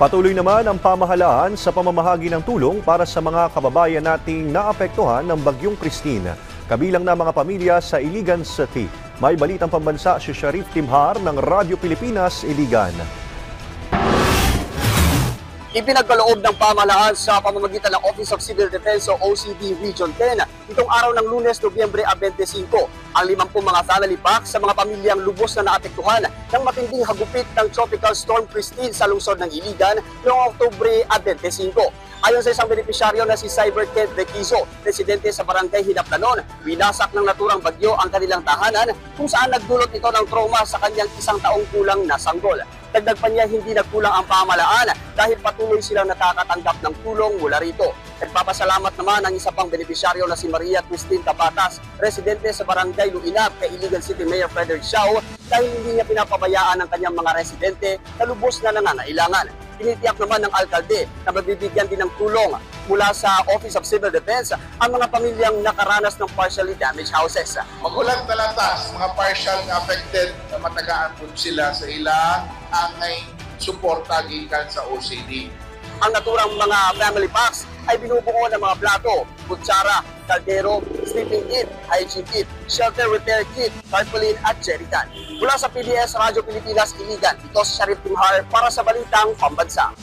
Patuloy naman ang pamahalaan sa pamamahagi ng tulong para sa mga kababayan nating naapektuhan ng Bagyong Christine, kabilang na mga pamilya sa Iligan City. May balitang pambansa si Sharif Timhar ng Radyo Pilipinas, Iligan. Ipinagkaloob ng pamahalaan sa pamamagitan ng Office of Civil Defense o OCD Region 10 itong araw ng Lunes, Nobyembre 25 ang 50 mga salalipak sa mga pamilyang lubos na naapektuhan ng matinding hagupit ng Tropical Storm Christine sa lungsod ng Iligan noong Oktubre 25. Ayon sa isang benepisyaryo na si Cyber Kent Requiso, residente sa Barangay Hinaplanon, winasak ng naturang bagyo ang kanilang tahanan kung saan nagdulot ito ng trauma sa kanyang 1 taong kulang na sanggol. Dagdag pa niya, hindi nagkulang ang pamahalaan dahil patuloy silang nakakatanggap ng tulong mula rito. Nagpapasalamat naman ang isa pang benepisyaryo na si Maria Christine Tabatas, residente sa Barangay Luinap kay Iligan City Mayor Frederick Siao dahil hindi niya pinapabayaan ang kanyang mga residente na lubos na nangangailangan. Tinitiyak naman ng alkalde na mabibigyan din ng tulong mula sa Office of Civil Defense ang mga pamilyang nakaranas ng partially damaged houses. Magulang talatas, mga partial affected na matagaan po sila sa ilang angay suporta gikan sa OCD. Ang naturang mga family packs ay binubuo ng mga plato, kutsara, kaldero, sleeping kit, hygiene kit, shelter repair kit, tarpaulin at jerrycan. Mula sa PBS Radyo Pilipinas, Iligan, ito si Sharif Timhar para sa Balitang Pambansa.